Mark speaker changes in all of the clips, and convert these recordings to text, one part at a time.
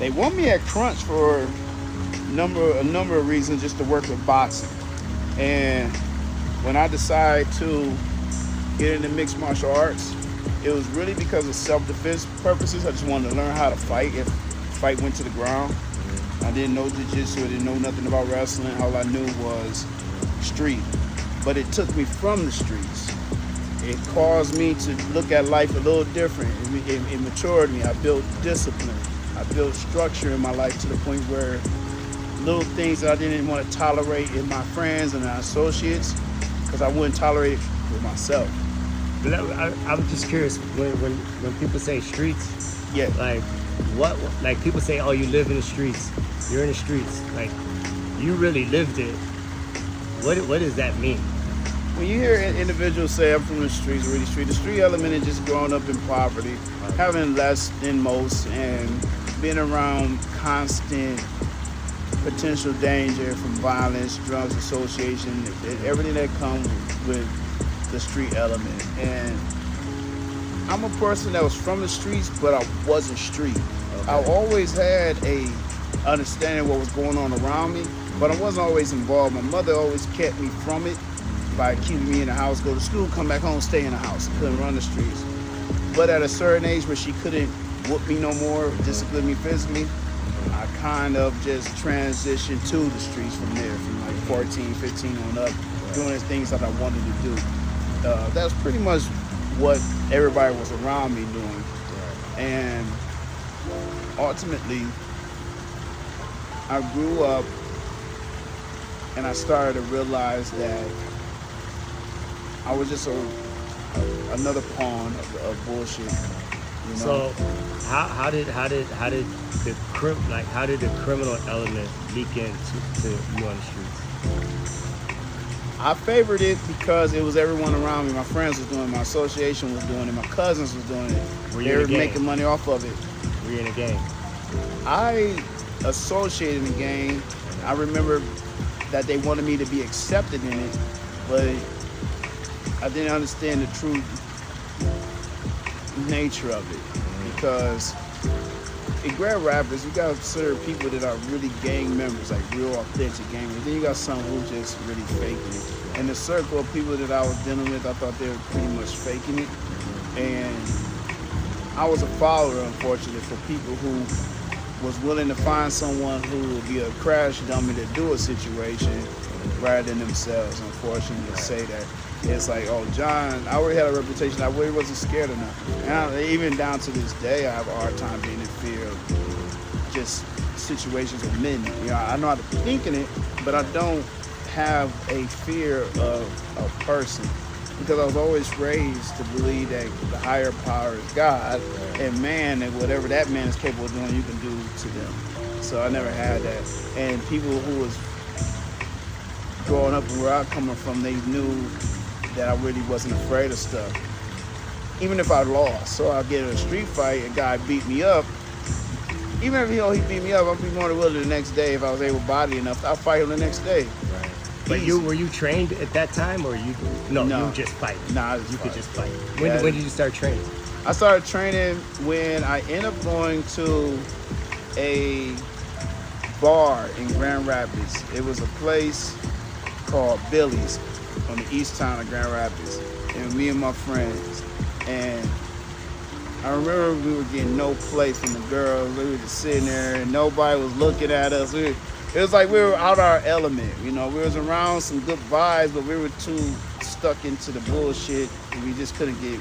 Speaker 1: They want me at Crunch for a number of reasons, just to work with boxing. And when I decided to get into mixed martial arts, it was really because of self-defense purposes. I just wanted to learn how to fight if fight went to the ground. I didn't know jiu-jitsu, I didn't know nothing about wrestling. All I knew was street. But it took me from the streets. It caused me to look at life a little different. It matured me. I built discipline. I built structure in my life to the point where little things that I didn't want to tolerate in my friends and my associates, because I wouldn't tolerate it with myself.
Speaker 2: But I'm just curious, when people say streets,
Speaker 1: Yeah.
Speaker 2: like what, like people say, oh, you live in the streets, you're in the streets, like you really lived it. What does that mean?
Speaker 1: When you hear individuals say I'm from the streets, really street, the street element is just growing up in poverty, having less than most, and being around constant potential danger from violence, drugs, association, everything that comes with the street element. And I'm a person that was from the streets, but I wasn't street. Okay. I always had a understanding of what was going on around me, but I wasn't always involved. My mother always kept me from it by keeping me in the house, go to school, come back home, stay in the house. Couldn't run the streets. But at a certain age where she couldn't whoop me no more, discipline me physically, I kind of just transitioned to the streets from there, from like 14, 15 on up, doing the things that I wanted to do. That's pretty much what everybody was around me doing. And ultimately, I grew up and I started to realize that I was just another pawn of bullshit. You know?
Speaker 2: So how did the criminal element leak into you on the streets?
Speaker 1: I favored it because it was everyone around me. My friends was doing it, my association was doing it, my cousins was doing it. They were making money off of it.
Speaker 2: Were you in a gang?
Speaker 1: I associated in the gang. I remember that they wanted me to be accepted in it, but I didn't understand the true nature of it, because in Grand Rapids, you got certain people that are really gang members, like real authentic gang members. Then you got some who just really faking it. And the circle of people that I was dealing with, I thought they were pretty much faking it. And I was a follower, unfortunately, for people who was willing to find someone who would be a crash dummy to do a situation rather than themselves, unfortunately, to say that. It's like, oh, John, I already had a reputation. I really wasn't scared of nothing. And even down to this day, I have a hard time being in fear of just situations with men. You know, I know how to think in it, but I don't have a fear of a person, because I was always raised to believe that the higher power is God, and man, and whatever that man is capable of doing, you can do to them. So I never had that. And people who was growing up where I'm coming from, they knew that I really wasn't afraid of stuff, even if I lost. So I'll get in a street fight, a guy beat me up. Even if he beat me up, I'd be more than willing the next day. If I was able-bodied enough, I'll fight him the next day.
Speaker 2: Right. But were you trained at that time, or you? No, you were just fight.
Speaker 1: Nah,
Speaker 2: you could just fight. When did you start training?
Speaker 1: I started training when I ended up going to a bar in Grand Rapids. It was a place called Billy's on the east town of Grand Rapids, and me and my friends. And I remember we were getting no play from the girls. We were just sitting there and nobody was looking at us. It was like we were out our element. You know, we was around some good vibes, but we were too stuck into the bullshit, and we just couldn't get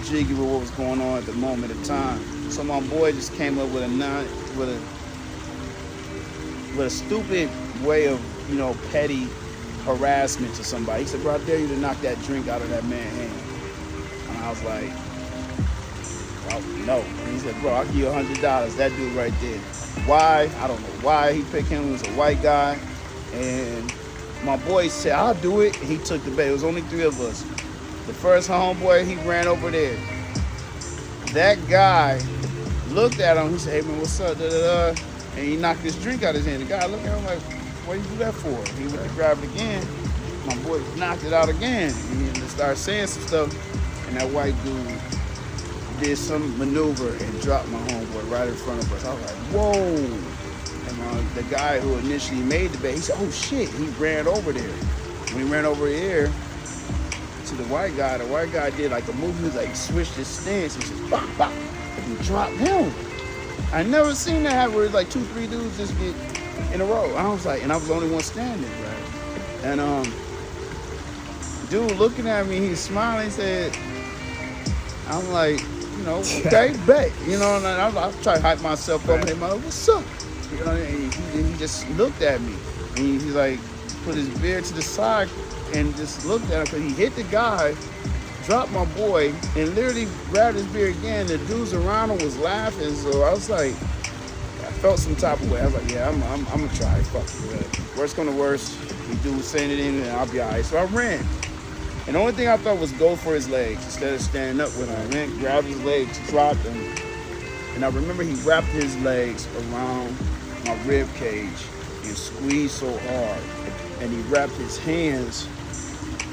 Speaker 1: jiggy with what was going on at the moment of time. So my boy just came up with a stupid way of, you know, petty harassment to somebody. He said, bro, I dare you to knock that drink out of that man's hand. And I was like, well, no. And he said, bro, I'll give you $100. That dude right there. Why? I don't know why he picked him. He was a white guy. And my boy said, I'll do it. And he took the bait. It was only 3 of us. The first homeboy, he ran over there. That guy looked at him. He said, hey, man, what's up? Da-da-da. And he knocked this drink out of his hand. The guy looked at him like, what did you do that for? He went to grab it again. My boy knocked it out again. And he started saying some stuff. And that white dude did some maneuver and dropped my homeboy right in front of us. I was like, whoa. And the guy who initially made the bet, he said, oh shit, he ran over there. When he ran over here to the white guy did like a move. He was like, switched his stance. He said, bop, bop. And he dropped him. I never seen that happen where it's like 2-3 dudes just get in a row. I was like, and I was the only one standing, right? And dude looking at me, he's smiling, he said, I'm like, you know, okay, bet. You know, and I try to hype myself up. And I'm like, what's up? You know, and he just looked at me. And he's like, put his beard to the side and just looked at him because he hit the guy, dropped my boy, and literally grabbed his beard again. The dudes around him was laughing, so I was like, I felt some type of way. I was like, yeah, I'm gonna try. Fuck it. Worst come to worst, he dude send it in and I'll be all right. So I ran. And the only thing I thought was go for his legs instead of standing up with him. I went, grabbed his legs, dropped him. And I remember he wrapped his legs around my rib cage and squeezed so hard. And he wrapped his hands.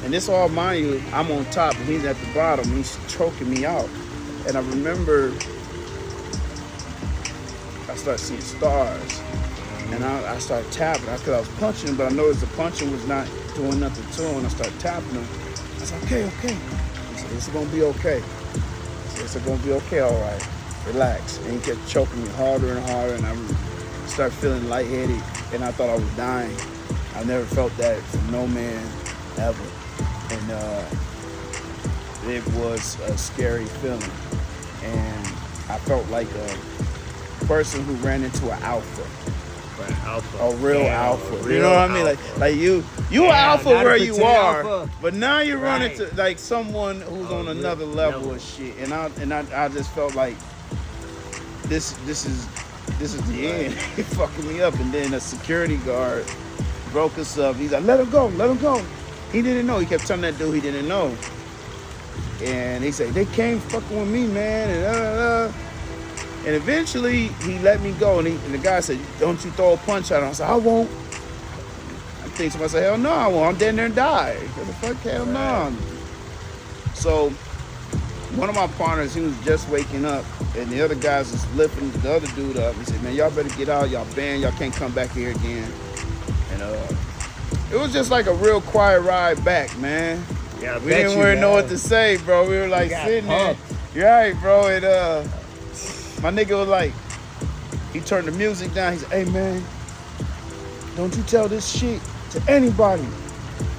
Speaker 1: And this all, mind you, I'm on top and he's at the bottom. He's choking me out. And I remember I started seeing stars. And I started tapping because I was punching him, but I noticed the punching was not doing nothing to him. And I started tapping him. I said, okay. He said, it's going to be okay. I said, it's going to be okay, all right. Relax. And he kept choking me harder and harder. And I started feeling lightheaded. And I thought I was dying. I never felt that from no man ever. And it was a scary feeling. And I felt like a person who ran into an alpha. A real alpha. You know what I mean? Like you an alpha where you are, alpha. But now you're running to like someone who's on another level of shit. And I just felt like this is the end. It fucking me up. And then a security guard broke us up. He's like, let him go. He didn't know. He kept telling that dude he didn't know. And he said, they came fucking with me, man. And eventually, he let me go. And the guy said, don't you throw a punch at him. I said, I won't. I think somebody said, hell no, I won't. I'm dead there and die. What the fuck? Hell no. So, one of my partners, he was just waking up. And the other guys was lifting the other dude up. He said, man, y'all better get out. Y'all banned. Y'all can't come back here again. And it was just like a real quiet ride back, man.
Speaker 2: Yeah,
Speaker 1: we didn't really know what to say, bro. We were like sitting there. You're right, bro. And my nigga was like, he turned the music down. He said, hey, man, don't you tell this shit to anybody.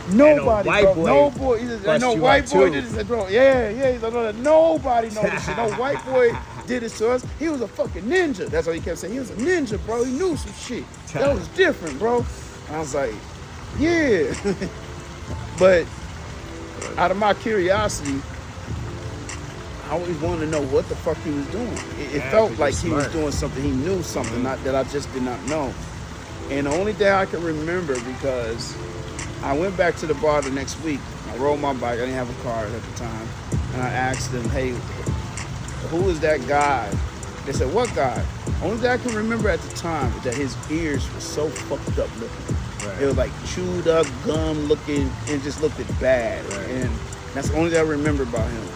Speaker 1: Nobody, bro. No boy. He said, no white boy did this. Bro, yeah. He's like, no, nobody knows this shit. No white boy did this to us. He was a fucking ninja. That's what he kept saying. He was a ninja, bro. He knew some shit. That was different, bro. I was like, yeah. But out of my curiosity, I always wanted to know what the fuck he was doing. It felt like he was doing something. He knew something that I just did not know. And the only thing I can remember, because I went back to the bar the next week. I rode my bike. I didn't have a car at the time. And I asked them, hey, who is that guy? They said, what guy? Only thing I can remember at the time is that his ears were so fucked up looking. Right. It was like chewed up, gum looking, and just looked bad. Right. And that's the only thing I remember about him.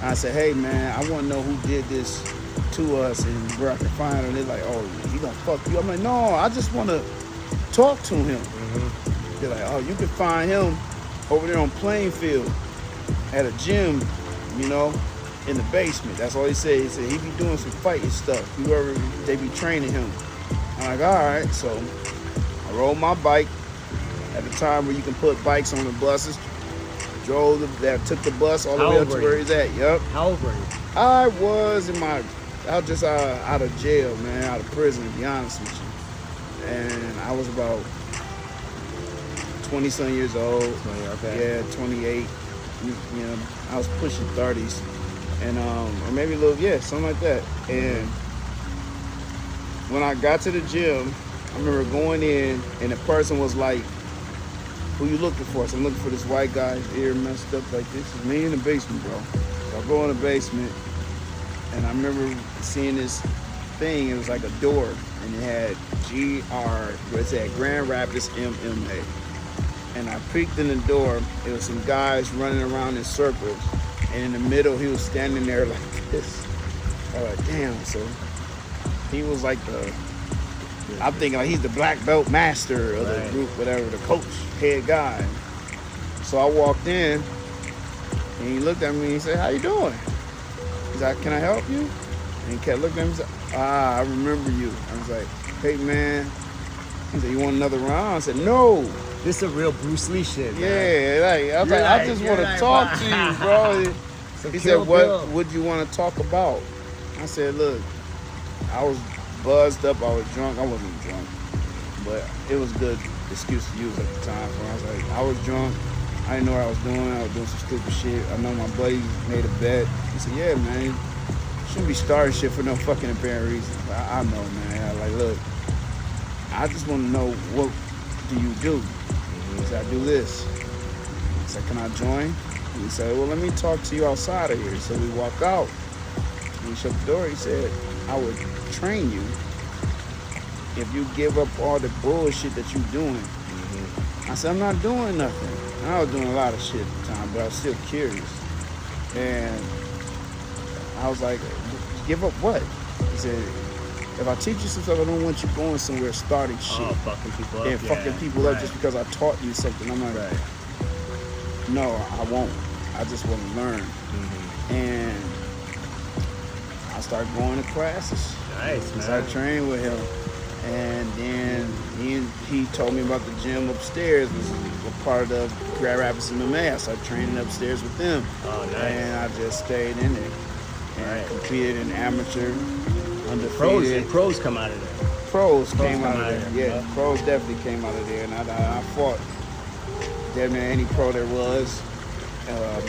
Speaker 1: I said, hey, man, I want to know who did this to us and where I can find him. They're like, oh, he gonna fuck you. I'm like, no, I just want to talk to him. Mm-hmm. They're like, oh, you can find him over there on Plainfield at a gym, you know, in the basement. That's all he said. He said he be doing some fighting stuff. Whoever, they be training him. I'm like, all right. So I rode my bike at the time where you can put bikes on the buses. Took the bus all the way up to where he's at. Yep.
Speaker 2: How old were you?
Speaker 1: I was just out of jail, man, out of prison, to be honest with you. And I was about 20-some years old.
Speaker 2: 20, okay.
Speaker 1: Yeah, 28. You know, I was pushing 30s. And, or maybe a little, something like that. And when I got to the gym, I remember going in and the person was like, who you looking for? So I'm looking for this white guy, his ear messed up like this. It's me in the basement, bro. So I go in the basement, and I remember seeing this thing. It was like a door, and it had it said Grand Rapids MMA. And I peeked in the door. It was some guys running around in circles, and in the middle, he was standing there like this. I was like, damn. So He was like I'm thinking like he's the black belt master of the group, whatever, the coach, head guy. So I walked in, and he looked at me and he said, "How you doing?" He's like, "Can I help you?" And he kept looking at me and said, "Ah, I remember you." I was like, "Hey, man." He said, "You want another round?" I said, "No."
Speaker 2: This is a real Bruce Lee shit, man.
Speaker 1: Yeah, like, I was like, I just want to talk to you, bro. He said, "What would you want to talk about?" I said, "Look, I was buzzed up. I was drunk. I wasn't drunk, but it was a good excuse to use at the time. So I was like, I was drunk. I didn't know what I was doing. I was doing some stupid shit. I know my buddy made a bet." He said, "Yeah, man, you shouldn't be starting shit for no fucking apparent reason." I know, man. I like, look, I just want to know, what do you do? He said, "I do this." I said, "Can I join?" He said, "Well, let me talk to you outside of here." So we walk out. He shut the door. He said, "I would train you if you give up all the bullshit that you're doing." I said, "I'm not doing nothing." And I was doing a lot of shit at the time, but I was still curious. And I was like, "Give up what?" He said, "If I teach you some stuff, I don't want you going somewhere starting shit."
Speaker 2: Oh, fucking people up.
Speaker 1: And fucking people up just because I taught you something. I'm like, no, I won't. I just want to learn. And I started going to classes.
Speaker 2: Nice, man.
Speaker 1: Started training with him. And then he told me about the gym upstairs, was a part of the Grand Rapids MMA. I started training upstairs with them.
Speaker 2: Oh, nice.
Speaker 1: And I just stayed in it. And competed in amateur, undefeated.
Speaker 2: Pros come out of there.
Speaker 1: Pros came out of there. Yeah, pros definitely came out of there. And I fought damn near any pro there was.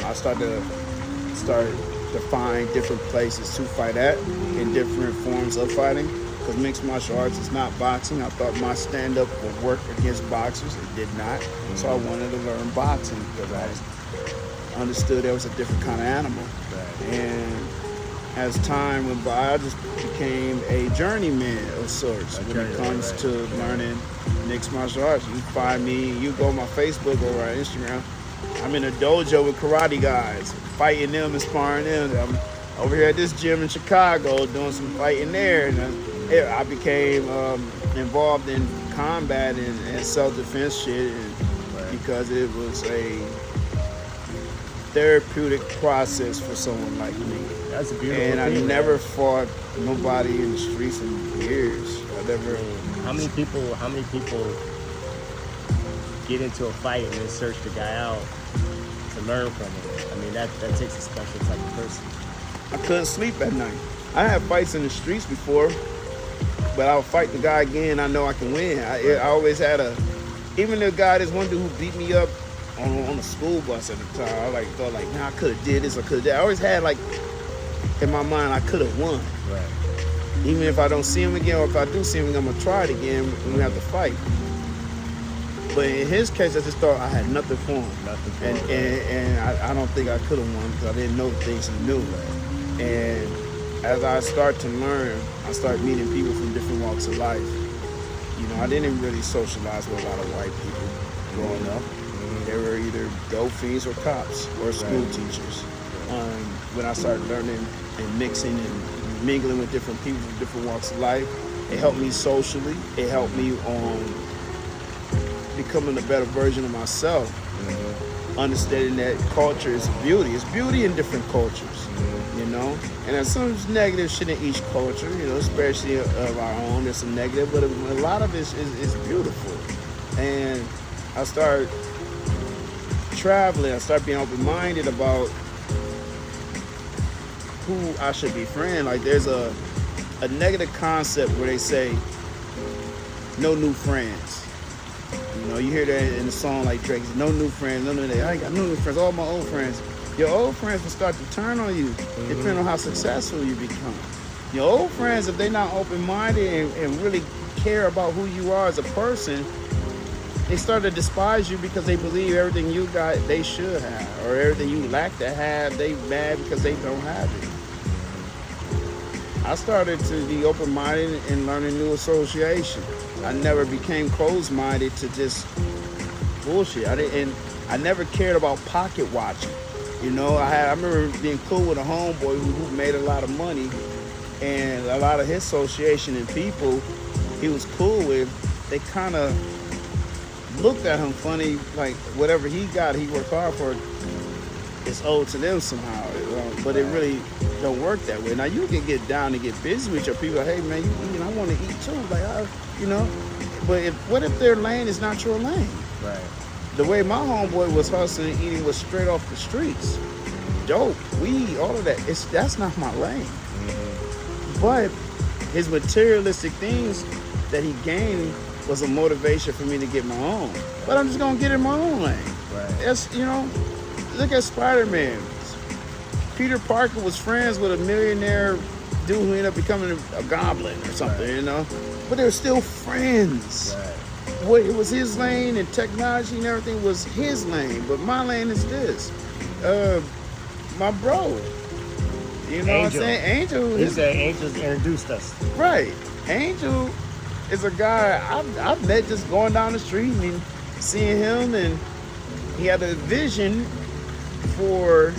Speaker 1: I started to find different places to fight at in different forms of fighting. Because mixed martial arts is not boxing. I thought my stand-up would work against boxers. It did not. So I wanted to learn boxing because I understood there was a different kind of animal. And as time went by, I just became a journeyman of sorts when it comes to learning mixed martial arts. You find me, you go on my Facebook or on Instagram, I'm in a dojo with karate guys, fighting them and sparring them. I'm over here at this gym in Chicago doing some fighting there. And I became involved in combat and self-defense shit because it was a therapeutic process for someone like me.
Speaker 2: That's a beautiful
Speaker 1: thing. And I
Speaker 2: never
Speaker 1: fought nobody in the streets in years.
Speaker 2: How many people get into a fight and then search the guy out to learn from him? I mean, that takes a special type of person.
Speaker 1: I couldn't sleep at night. I had fights in the streets before, but I'll fight the guy again. I know I can win. I always had even the guy, this one dude who beat me up on a school bus at the time, I thought man, I could have did this, I could have did. I always had in my mind, I could have won.
Speaker 2: Right.
Speaker 1: Even if I don't see him again, or if I do see him again, I'm gonna try it again when we have to fight. But in his case, I just thought I had nothing for him. And I don't think I could have won because I didn't know the things he knew. And as I start to learn, I start meeting people from different walks of life. You know, I didn't really socialize with a lot of white people growing up. They were either dope fiends or cops or school teachers. When I started learning and mixing and mingling with different people from different walks of life, it helped me socially. It helped me on becoming a better version of myself. Understanding that culture is beauty. It's beauty in different cultures, you know? And there's some negative shit in each culture, you know, especially of our own. There's some negative, but a lot of it is beautiful. And I started traveling. I started being open-minded about who I should befriend. Like, there's a negative concept where they say, no new friends. You know, you hear that in the song like Drake, no new friends, no new that. I ain't got no new friends, all my old friends. Your old friends will start to turn on you, depending on how successful you become. Your old friends, if they're not open-minded and really care about who you are as a person, they start to despise you because they believe everything you got, they should have. Or everything you lack to have, they mad because they don't have it. I started to be open-minded and learning new association. I never became closed-minded to just bullshit. I never cared about pocket watching. You know, I remember being cool with a homeboy who made a lot of money, And a lot of his association and people he was cool with, they kind of looked at him funny, like whatever he got, he worked hard for, it's owed to them somehow. But it really don't work that way. Now you can get down and get busy with your people. Like, hey man, I want to eat too. Like, But what if their lane is not your lane?
Speaker 2: Right.
Speaker 1: The way my homeboy was hustling and eating was straight off the streets. Dope, weed, all of that. That's not my lane.
Speaker 2: Mm-hmm.
Speaker 1: But his materialistic things that he gained was a motivation for me to get my own. But I'm just gonna get in my own lane.
Speaker 2: Right.
Speaker 1: That's look at Spider-Man. Peter Parker was friends with a millionaire dude who ended up becoming a goblin or something, But they were still friends.
Speaker 2: Right.
Speaker 1: What it was his lane, and technology and everything was his lane. But my lane is this. My bro. You know what I'm saying? Angel.
Speaker 2: He said Angels introduced us.
Speaker 1: Right. Angel is a guy I've met just going down the street and seeing him, and he had a vision for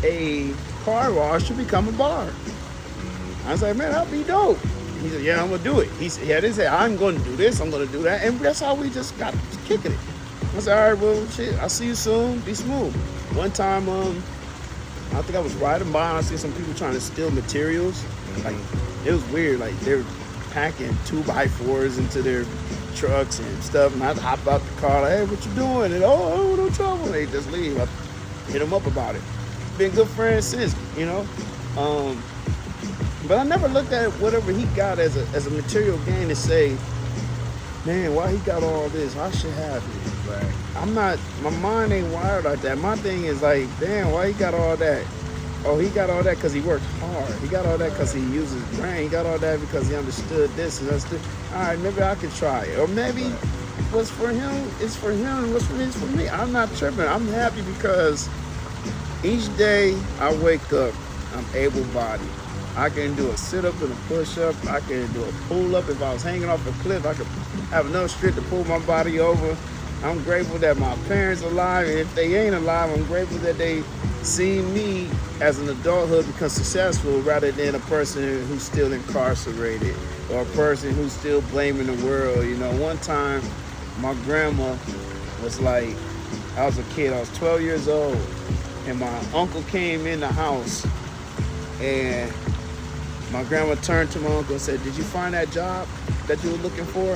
Speaker 1: a car wash to become a bar. I was like, man, that'd be dope. He said, yeah, I'm gonna do it. He said, I'm gonna do this, I'm gonna do that, and that's how we just got kicking it. I said, all right, well, shit, I'll see you soon. Be smooth. One time, I think I was riding by and I see some people trying to steal materials.
Speaker 2: Mm-hmm.
Speaker 1: Like, it was weird. Like, they were packing 2x4s into their trucks and stuff, and I'd hop out the car like, hey, what you doing? And no trouble. And they just leave. I hit them up about it. Been good friends since, But I never looked at whatever he got as a material gain to say, man, why he got all this? I should have it.
Speaker 2: Right.
Speaker 1: My mind ain't wired like that. My thing is like, damn, why he got all that? Oh, he got all that because he worked hard. He got all that because he used his brain. He got all that because he understood this and understood. All right, maybe I could try it. Or maybe what's for him is for him and what's for me is for me. I'm not tripping. I'm happy because each day I wake up, I'm able-bodied. I can do a sit-up and a push-up. I can do a pull-up. If I was hanging off a cliff, I could have enough strength to pull my body over. I'm grateful that my parents are alive, and if they ain't alive, I'm grateful that they see me as an adulthood become successful rather than a person who's still incarcerated or a person who's still blaming the world. One time, my grandma was like, I was a kid, I was 12 years old, and my uncle came in the house, and my grandma turned to my uncle and said, did you find that job that you were looking for?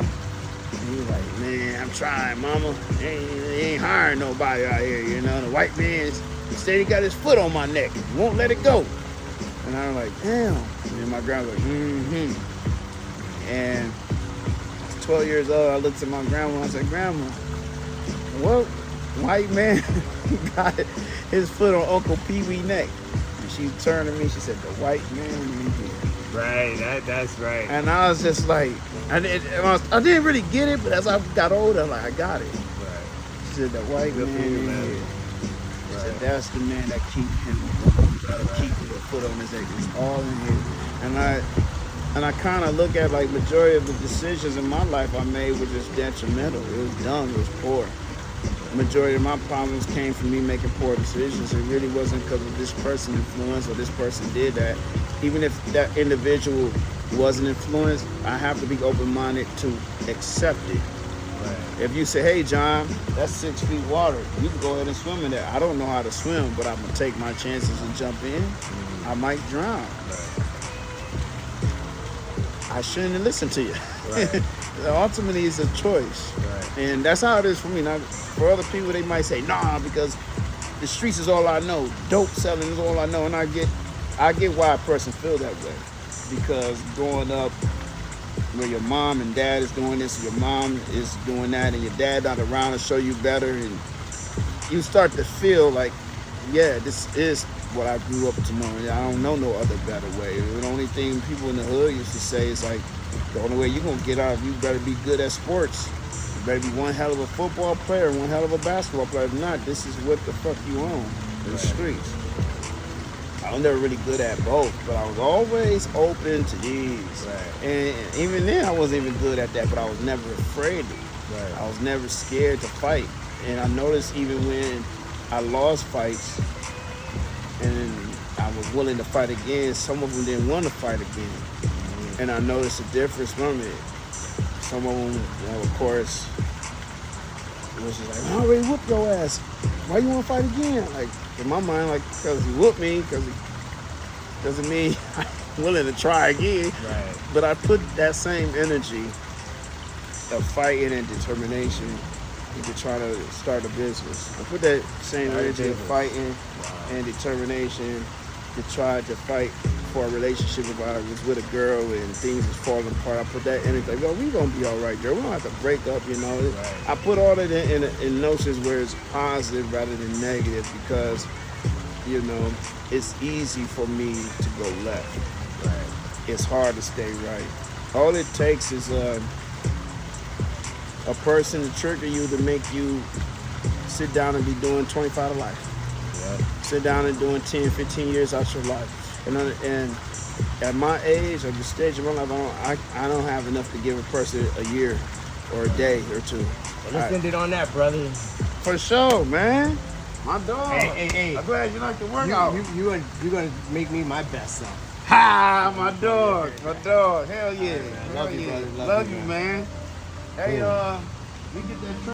Speaker 1: And he was like, man, I'm trying, mama. They ain't hiring nobody out here, The white man's steady got his foot on my neck. He won't let it go. And I was like, damn. And then my grandma was like, And I was 12 years old. I looked at my grandma. I said, Grandma, what white man got his foot on Uncle Pee Wee neck? And she turned to me. She said, the white man in here.
Speaker 2: Right, that's right.
Speaker 1: And I was just like, I didn't really get it, but as I got older, I'm like, I got it.
Speaker 2: Right.
Speaker 1: She said, the white
Speaker 2: Good
Speaker 1: man
Speaker 2: for you,
Speaker 1: in
Speaker 2: man.
Speaker 1: here. She
Speaker 2: Right.
Speaker 1: said, that's the man that keep him, keep the foot on his neck. It's all in here. And I kind of look at like majority of the decisions in my life I made were just detrimental. It was dumb. It was poor. Majority of my problems came from me making poor decisions. It really wasn't because of this person influenced or this person did that. Even if that individual wasn't influenced, I have to be open-minded to accept it.
Speaker 2: Right.
Speaker 1: If you say, hey, John, that's 6 feet water. You can go ahead and swim in that. I don't know how to swim, but I'm going to take my chances and jump in. I might drown.
Speaker 2: Right.
Speaker 1: I shouldn't have listened to you.
Speaker 2: Right.
Speaker 1: Ultimately, it's a choice.
Speaker 2: Right.
Speaker 1: And that's how it is for me. Now, for other people, they might say, nah, because the streets is all I know. Dope selling is all I know. And I get why a person feel that way. Because growing up where your mom and dad is doing this, your mom is doing that, and your dad not around to show you better, and you start to feel like, yeah, this is what I grew up to know. I don't know no other better way. The only thing people in the hood used to say is like, the only way you're going to get out, you better be good at sports. You better be one hell of a football player, one hell of a basketball player. If not, this is what the fuck you own, the streets. I was never really good at both, but I was always open to these.
Speaker 2: Right.
Speaker 1: And even then, I wasn't even good at that, but I was never afraid of it.
Speaker 2: Right.
Speaker 1: I was never scared to fight. And I noticed even when I lost fights and I was willing to fight again, some of them didn't want to fight again. and I noticed a difference from it. Some of them, of course, it was just like, I already whooped your ass. Why you want to fight again? Like, in my mind, like, because he whooped me, because he doesn't mean I'm willing to try again.
Speaker 2: Right.
Speaker 1: But I put that same energy of fighting and determination into trying to start a business. I put that same energy of fighting and determination to try to fight for a relationship. If I was with a girl and things was falling apart, I put that energy like, yo, we gonna be all right, girl. We don't have to break up, you know.
Speaker 2: Right.
Speaker 1: I put all of it in notions where it's positive rather than negative, because, you know, it's easy for me to go left.
Speaker 2: Right.
Speaker 1: It's hard to stay right. All it takes is a person to trigger you to make you sit down and be doing 25 to life.
Speaker 2: Yep.
Speaker 1: Sit down and doing 10, 15 years out your life. And at my age, at the stage of my life, I don't have enough to give a person a year or a day or two.
Speaker 2: Well, let's end it on that, brother.
Speaker 1: For sure, man. My dog.
Speaker 2: Hey.
Speaker 1: I'm glad you like the workout.
Speaker 2: You're gonna make me my best self.
Speaker 1: Ha, my dog. My dog. Hell yeah.
Speaker 2: Love you, brother.
Speaker 1: Love you, man. Hey, we get that